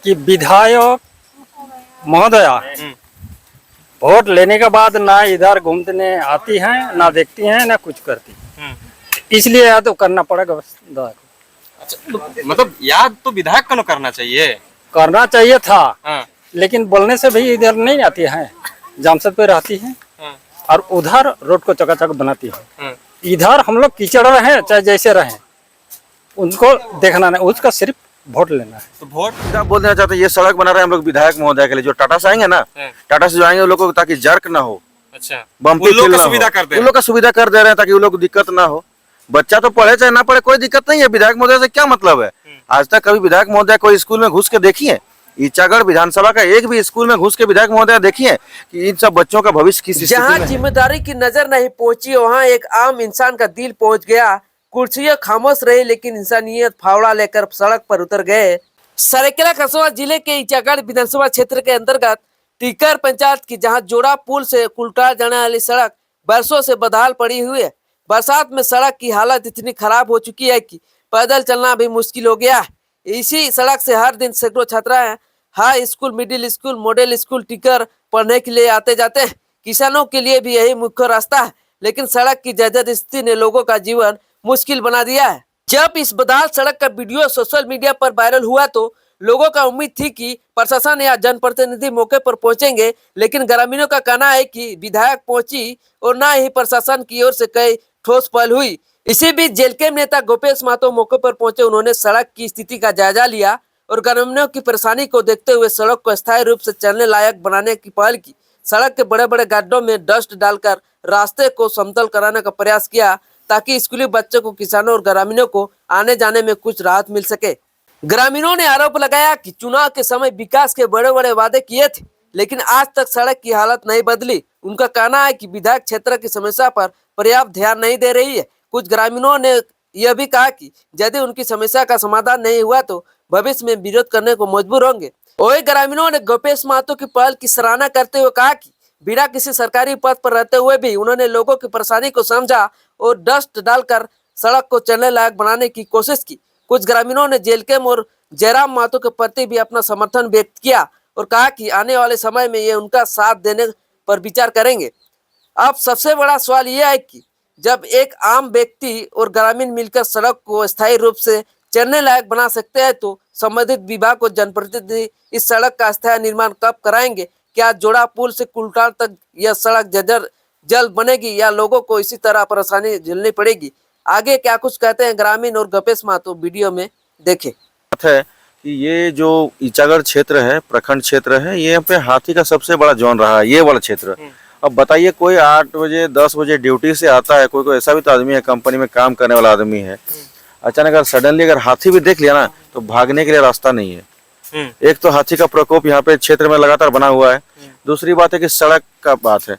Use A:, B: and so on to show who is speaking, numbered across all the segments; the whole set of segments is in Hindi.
A: कि विधायक महोदया वोट लेने के बाद ना इधर घूमने आती हैं, ना देखती हैं, ना कुछ करती, इसलिए याद तो करना पड़ेगा।
B: अच्छा, तो मतलब याद तो विधायक को करना चाहिए।
A: करना चाहिए था,
B: हाँ।
A: लेकिन बोलने से भी इधर नहीं आती है, जामशेद पे रहती है
B: हाँ।
A: और उधर रोड को चकाचक बनाती है।
B: हाँ।
A: इधर हम लोग कीचड़ रहे चाहे जैसे रहे, उनको देखना नहीं, उसका सिर्फ वोट लेना है।
B: तो वोट
C: आप बोल देना चाहते हैं ये सड़क बना रहे हैं हम लोग विधायक महोदय के लिए, जो टाटा से आएंगे ना, टाटा से जो आएंगे उन लोगों को ताकि जर्क ना हो,
B: अच्छा
C: बम्पी
B: उन लोग
C: फील
B: का
C: ना
B: सुविधा
C: हो,
B: कर दे
C: उन लोग का सुविधा कर दे रहे हैं ताकि उन लोग को दिक्कत ना हो। बच्चा तो पढ़े चाहे ना पढ़े कोई दिक्कत नहीं है, विधायक महोदय से क्या मतलब है। आज तक कभी विधायक महोदय कोई स्कूल में घुस के देखिए, ईचागढ़ विधानसभा का एक भी स्कूल में घुस के विधायक महोदय देखिए कि इन सब बच्चों का भविष्य किस स्थिति में
D: जहां
C: है।
D: जिम्मेदारी की नजर नहीं पहुंची वहां एक आम इंसान का दिल पहुंच गया। कुर्सियां खामोश रही लेकिन इंसानियत फावड़ा लेकर सड़क पर उतर गए। सरायकेला खरसावां जिले के ईचागढ़ विधानसभा क्षेत्र के अंतर्गत टीकर पंचायत की जहां जोड़ा पुल से कुलटार जाने वाली सड़क बरसों से बदहाल पड़ी हुई है। बरसात में सड़क की हालत इतनी खराब हो चुकी है कि पैदल चलना भी मुश्किल हो गया है। इसी सड़क से हर दिन सैकड़ों छात्राएं high school, middle school, model school ticker पढ़ने के लिए आते जाते हैं। किसानों के लिए भी यही मुख्य रास्ता है, लेकिन सड़क की जर्जर स्थिति ने लोगों का जीवन मुश्किल बना दिया है। जब इस बदहाल सड़क का वीडियो सोशल मीडिया पर वायरल हुआ तो लोगों का उम्मीद थी कि प्रशासन या जनप्रतिनिधि मौके पर पहुंचेंगे, लेकिन ग्रामीणों का कहना है कि विधायक पहुंची और न ही प्रशासन की ओर से कई ठोस पहल हुई। इसी बीच जेलकेम नेता गोपेश महतो मौके पर पहुंचे। उन्होंने सड़क की स्थिति का जायजा लिया और ग्रामीणों की परेशानी को देखते हुए सड़क को स्थायी रूप से चलने लायक बनाने की पहल की। सड़क के बड़े बड़े गड्ढों में डस्ट डालकर रास्ते को समतल कराने का प्रयास किया ताकि स्कूली बच्चों को, किसानों और ग्रामीणों को आने जाने में कुछ राहत मिल सके। ग्रामीणों ने आरोप लगाया कि चुनाव के समय विकास के बड़े बड़े वादे किए थे, लेकिन आज तक सड़क की हालत नहीं बदली। उनका कहना है कि विधायक क्षेत्र की समस्या पर पर्याप्त ध्यान नहीं दे रही है। कुछ ग्रामीणों ने यह भी कहा कि यदि उनकी समस्या का समाधान नहीं हुआ तो भविष्य में विरोध करने को मजबूर होंगे। वही ग्रामीणों ने गोपेश महतो की पहल की सराहना करते हुए कहा कि बिना किसी सरकारी पद पर रहते हुए भी उन्होंने लोगों की परेशानी को समझा और डस्ट डालकर सड़क को चलने लायक बनाने की कोशिश की। कुछ ग्रामीणों ने जेलकेम और जयराम महतो के प्रति भी अपना समर्थन व्यक्त किया और कहा कि आने वाले समय में ये उनका साथ देने पर विचार करेंगे। अब सबसे बड़ा सवाल यह है कि जब एक आम व्यक्ति और ग्रामीण मिलकर सड़क को स्थायी रूप से चलने लायक बना सकते हैं तो संबंधित विभाग और जनप्रतिनिधि इस सड़क का स्थायी निर्माण कब कराएंगे? क्या जोड़ा पुल से कुलटार तक यह सड़क जर्जर जल्द बनेगी या लोगों को इसी तरह परेशानी झेलनी पड़ेगी? आगे क्या कुछ कहते हैं ग्रामीण और गोपेश महतो, वीडियो में देखें।
C: बात है कि ये जो ईचागढ़ क्षेत्र है, प्रखंड क्षेत्र है, ये यहाँ पे हाथी का सबसे बड़ा जोन रहा है, ये वाला क्षेत्र। अब बताइए कोई 8 बजे 10 बजे ड्यूटी से आता है, कोई ऐसा भी तो आदमी है, कंपनी में काम करने वाला आदमी है, अचानक अगर सडनली अगर हाथी भी देख लिया ना तो भागने के लिए रास्ता नहीं है। एक तो हाथी का प्रकोप यहाँ पे क्षेत्र में लगातार बना हुआ है, दूसरी बात है कि सड़क का बात है।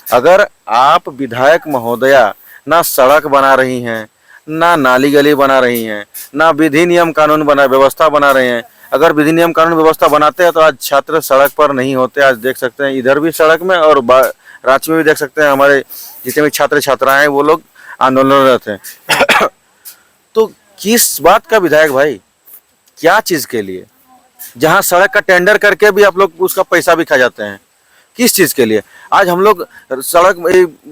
C: अगर आप विधायक महोदया ना सड़क बना रही हैं, ना नाली गली बना रही हैं, ना विधि नियम कानून बना व्यवस्था बना रहे हैं, अगर विधि नियम कानून व्यवस्था बनाते हैं तो आज छात्र सड़क पर नहीं होते। आज देख सकते हैं इधर भी सड़क में और रांची में भी देख सकते हैं हमारे जितने भी छात्र छात्राएं हैं वो लोग आंदोलनरत हैं। तो किस बात का विधायक भाई, क्या चीज के लिए? जहां सड़क का टेंडर करके भी आप लोग उसका पैसा भी खा जाते हैं, किस चीज के लिए? आज हम लोग सड़क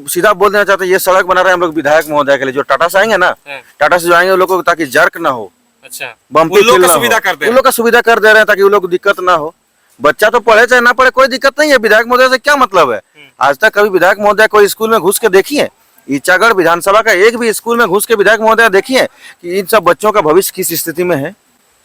C: सीधा बोल देना चाहते हैं ये सड़क बना रहे हैं हम लोग विधायक महोदय के लिए, जो टाटा से आएंगे ना, टाटा से जो आएंगे उन लोगों को ताकि जर्क ना हो,
B: अच्छा
C: बम्पी फील ना हो, उन लोग का सुविधा कर दे रहे हैं ताकि उन लोग को दिक्कत ना हो। बच्चा तो पढ़े चाहे ना पढ़े कोई दिक्कत नहीं है, विधायक महोदय से क्या मतलब है। आज तक कभी विधायक महोदय कोई स्कूल में घुस के देखिए, ईचागढ़ विधानसभा का एक भी स्कूल में घुस के विधायक महोदय देखिए कि इन सब बच्चों का भविष्य किस स्थिति में है,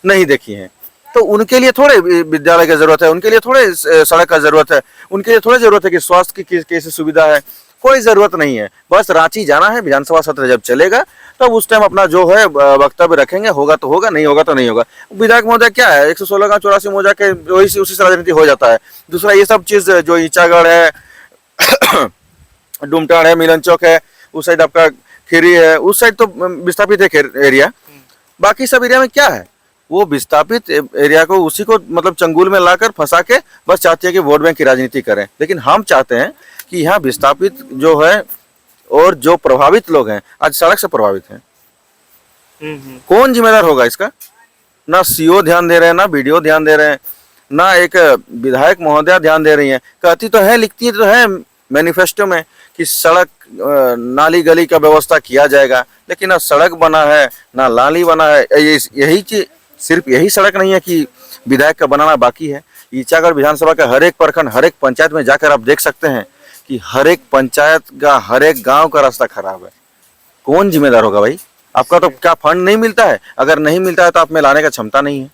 C: नहीं देखी है। तो उनके लिए थोड़े विद्यालय की जरूरत है, उनके लिए थोड़े सड़क का जरूरत है, उनके लिए थोड़ी जरूरत है कि स्वास्थ्य की कैसी सुविधा है, कोई जरूरत नहीं है। बस रांची जाना है, विधानसभा सत्र जब चलेगा तब तो उस टाइम अपना जो है वक्तव्य रखेंगे, होगा तो होगा, नहीं होगा तो नहीं होगा। विधायक महोदय क्या है, 116 गाँव 84 मौजा के वही उसी से राजनीति हो जाता है। दूसरा ये सब चीज जो ईचागढ़ है, डुमटाण है, मिलन चौक है, उस साइड आपका खीरी है, उस साइड तो विस्थापित है एरिया। बाकी सब एरिया में क्या है, वो विस्थापित एरिया को उसी को मतलब चंगुल में लाकर फंसा के बस चाहती है कि वोट बैंक की राजनीति करें। लेकिन हम चाहते हैं कि यहाँ विस्थापित जो है और जो प्रभावित लोग हैं आज सड़क से प्रभावित हैं, कौन जिम्मेदार होगा इसका? ना सीओ ध्यान दे रहे हैं, ना बीडीओ ध्यान दे रहे हैं, ना एक विधायक महोदया ध्यान दे रही हैं। कहती तो है, लिखती तो है मैनिफेस्टो में कि सड़क नाली गली का व्यवस्था किया जाएगा, लेकिन ना सड़क बना है ना नाली बना है। यही चीज, सिर्फ यही सड़क नहीं है कि विधायक का बनाना बाकी है। ईचागढ़ विधानसभा का हर एक प्रखंड, हर एक पंचायत में जाकर आप देख सकते हैं कि हर एक पंचायत का, हर एक गांव का रास्ता खराब है। कौन जिम्मेदार होगा भाई? आपका तो क्या फंड नहीं मिलता है? अगर नहीं मिलता है तो आप में लाने का क्षमता नहीं है,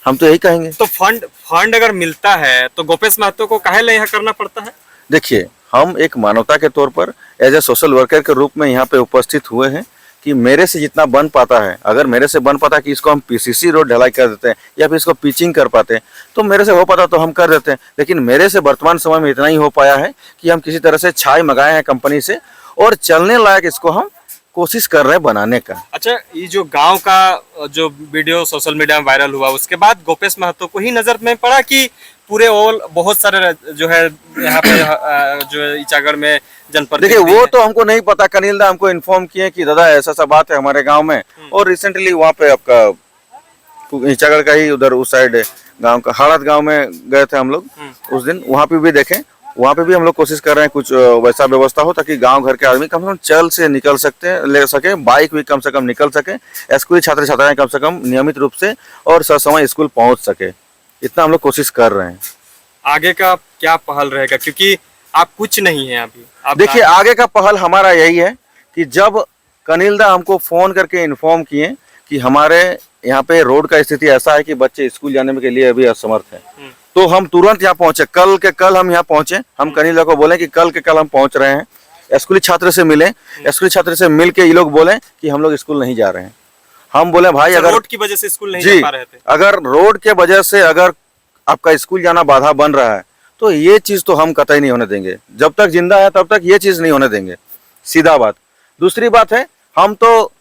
C: हम तो यही कहेंगे।
B: तो फंड अगर मिलता है तो गोपेश महतो को काहे यहाँ करना पड़ता है?
C: देखिए, हम एक मानवता के तौर पर एज ए सोशल वर्कर के रूप में यहाँ पे उपस्थित हुए हैं कि मेरे से जितना बन पाता है, अगर मेरे से बन पाता है कि इसको हम पीसीसी रोड ढलाई कर देते हैं या फिर इसको पिचिंग कर पाते हैं, तो मेरे से हो पाता तो हम कर देते हैं। लेकिन मेरे से वर्तमान समय में इतना ही हो पाया है कि हम किसी तरह से छाई मंगाए हैं कंपनी से और चलने लायक इसको हम कोशिश कर रहे हैं बनाने का।
B: अच्छा, ये जो गांव का जो वीडियो सोशल मीडिया में वायरल हुआ, उसके बाद गोपेश महतो को ही नजर में पड़ा कि पूरे ऑल बहुत सारे जो है यहाँ पे जो ईचागढ़ में जनप्रतिनिधि?
C: देखिए, वो तो हमको नहीं पता। कनील दा हमको इन्फॉर्म किए कि दादा ऐसा सा बात है हमारे गांव में, और रिसेंटली वहाँ पे आपका ईचागढ़ का ही उधर उस साइड गांव का हाड़त गांव में गए थे हम लोग उस दिन। वहाँ पे भी देखें, वहाँ पे भी हम लोग कोशिश कर रहे हैं कुछ वैसा व्यवस्था हो ताकि गांव घर के आदमी कम से कम चल से निकल सकते हैं, ले सके, बाइक भी कम से कम निकल सके, स्कूली छात्र छात्राएं कम से कम नियमित रूप से और ससमय स्कूल पहुंच सके। इतना हम लोग कोशिश कर रहे हैं।
B: आगे का क्या पहल रहेगा, क्योंकि आप कुछ नहीं है अभी? आप
C: देखिए, आगे का पहल हमारा यही है कि जब कनील दा हमको फोन करके इन्फॉर्म किए कि हमारे यहाँ पे रोड का स्थिति ऐसा है कि बच्चे स्कूल जाने के लिए अभी असमर्थ है, तो हम तुरंत यहाँ पहुंचे। कल के कल हम यहाँ पहुंचे। हम कनील दा को बोले कि कल के कल हम पहुंच रहे हैं, स्कूली छात्र से मिले, स्कूली छात्र से मिल के ये लोग बोले कि हम लोग स्कूल नहीं जा रहे हैं। हम बोले भाई, अगर
B: रोड की वजह से स्कूल नहीं
C: जी,
B: जा पा रहे थे,
C: अगर रोड के वजह से अगर आपका स्कूल जाना बाधा बन रहा है तो ये चीज तो हम कतई नहीं होने देंगे। जब तक जिंदा है तब तक ये चीज नहीं होने देंगे, सीधा बात। दूसरी बात है, हम तो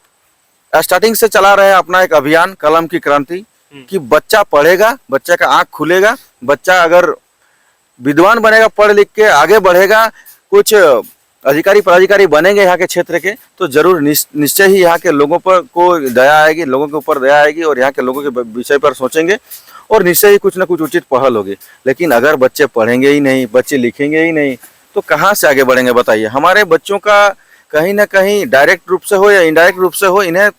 C: स्टार्टिंग से चला रहे हैं अपना एक अभियान कलम की क्रांति, कि बच्चा पढ़ेगा, बच्चे का आंख खुलेगा, बच्चा अगर विद्वान बनेगा, पढ़ लिख के आगे बढ़ेगा, कुछ अधिकारी पदाधिकारी बनेंगे यहाँ के क्षेत्र के, तो जरूर निश्चय ही यहाँ के लोगों पर को दया आएगी, लोगों के ऊपर दया आएगी और यहाँ के लोगों के विषय पर सोचेंगे और निश्चय ही कुछ ना कुछ उचित पहल होगी। लेकिन अगर बच्चे पढ़ेंगे ही नहीं, बच्चे लिखेंगे ही नहीं, तो कहाँ से आगे बढ़ेंगे बताइए? हमारे बच्चों का कहीं ना कहीं डायरेक्ट रूप से हो या इनडायरेक्ट रूप से हो, इन्हें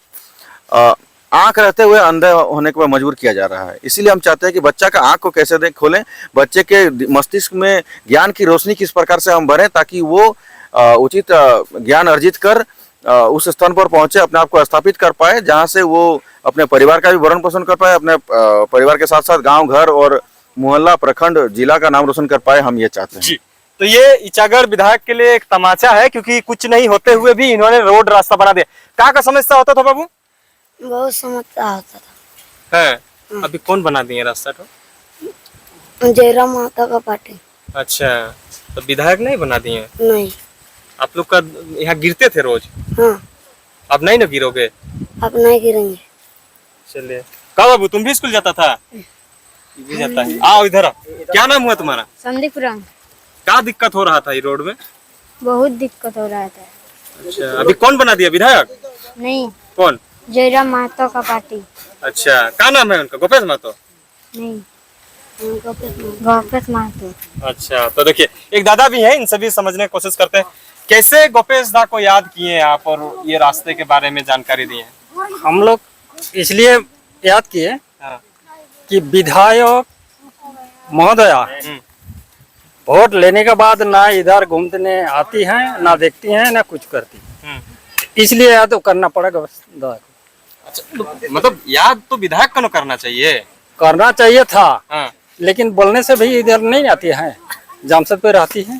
C: आंख रहते हुए अंधे होने को मजबूर किया जा रहा है। इसीलिए हम चाहते हैं कि बच्चा का आंख को कैसे खोलें, बच्चे के मस्तिष्क में ज्ञान की रोशनी किस प्रकार से हम भरें ताकि वो उचित ज्ञान अर्जित कर उस स्थान पर पहुंचे, अपने आप को स्थापित कर पाए जहां से वो अपने परिवार का भी भरण पोषण कर पाए, अपने परिवार के साथ साथ गांव घर और मोहल्ला प्रखंड जिला का नाम रोशन कर पाए। हम ये चाहते हैं
B: जी। तो ये ईचागढ़ विधायक के लिए एक तमाचा है, क्योंकि कुछ नहीं होते हुए भी इन्होंने रोड रास्ता बना दिया। क्या का समस्या होता था बाबू?
E: बहुत समस्या होता था
B: है, अभी कौन बना दिए रास्ता? तो
E: जयराम माता का पार्टी।
B: अच्छा, तो विधायक नहीं बना दिए?
E: नहीं।
B: आप लोग का यहाँ गिरते थे रोज?
E: हाँ।
B: अब नहीं ना गिरोगे?
E: अब नहीं गिरेंगे।
B: चलिए। कहा बाबू, तुम भी स्कूल जाता था? भी जाता है। आओ इधर आओ। क्या नाम हुआ तुम्हारा?
F: संदीप राम।
B: क्या दिक्कत हो रहा था ये रोड में?
F: बहुत दिक्कत हो रहा था।
B: अच्छा, अभी कौन बना दिया विधायक?
F: नहीं,
B: कौन?
F: जयराम महतो का पार्टी।
B: अच्छा, क्या नाम है उनका? गोपेश महतो?
F: नहीं, गोपेश महतो।
B: अच्छा, तो देखिए, एक दादा भी है, इन सभी समझने की कोशिश करते हैं। कैसे गोपेश दा को याद किए आप और ये रास्ते के बारे में जानकारी दिए?
A: हम लोग इसलिए याद किए
B: हाँ।
A: कि विधायक महोदया वोट लेने के बाद ना इधर घूमने आती हैं, ना देखती हैं, ना कुछ करती, इसलिए याद तो करना पड़ेगा बस दादा को।
B: अच्छा, तो मतलब याद तो विधायक को करना चाहिए?
A: करना चाहिए था।
B: हाँ।
A: लेकिन बोलने से भी इधर नहीं आती है, जामशेद पे रहती है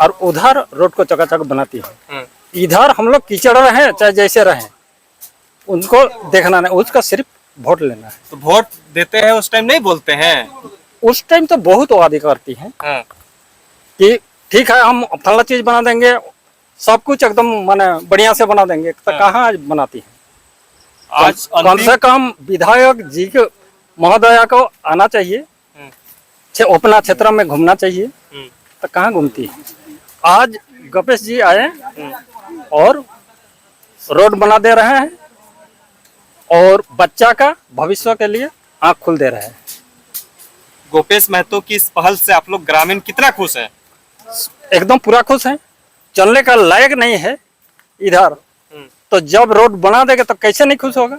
A: और उधर रोड को चकाचक बनाती है। इधर हम लोग कीचड़ रहे चाहे जैसे रहे, उनको देखना नहीं, उसका सिर्फ वोट लेना है।
B: तो वोट देते हैं उस टाइम नहीं बोलते हैं?
A: उस टाइम तो बहुत वादे करती हैं कि ठीक है हम फला चीज बना देंगे, सब कुछ एकदम माने बढ़िया से बना देंगे, तो कहाँ बनाती है?
B: आज
A: कम से कम विधायक जी के महोदया को आना चाहिए, अपना क्षेत्र में घूमना चाहिए, तो कहाँ घूमती है? आज गोपेश जी आए और रोड बना दे रहे हैं और बच्चा का भविष्य के लिए आँख खुल दे रहे हैं।
B: गोपेश महतो की इस पहल से आप लोग ग्रामीण कितना खुश हैं?
A: एकदम पूरा खुश हैं। चलने का लायक नहीं है इधर, तो जब रोड बना देगा तो कैसे नहीं खुश होगा,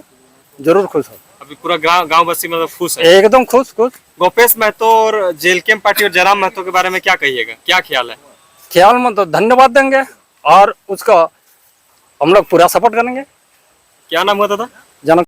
A: जरूर खुश होगा।
B: अभी पूरा गांव बस्ती मतलब खुश है।
A: एकदम खुश।
B: गोपेश महतो और जेलकेम पार्टी और जयराम महतो के बारे में क्या कहिएगा, क्या ख्याल है?
A: ख्याल में तो धन्यवाद देंगे और उसका हम लोग पूरा सपोर्ट करेंगे।
B: क्या नाम हुआ था?
A: जनक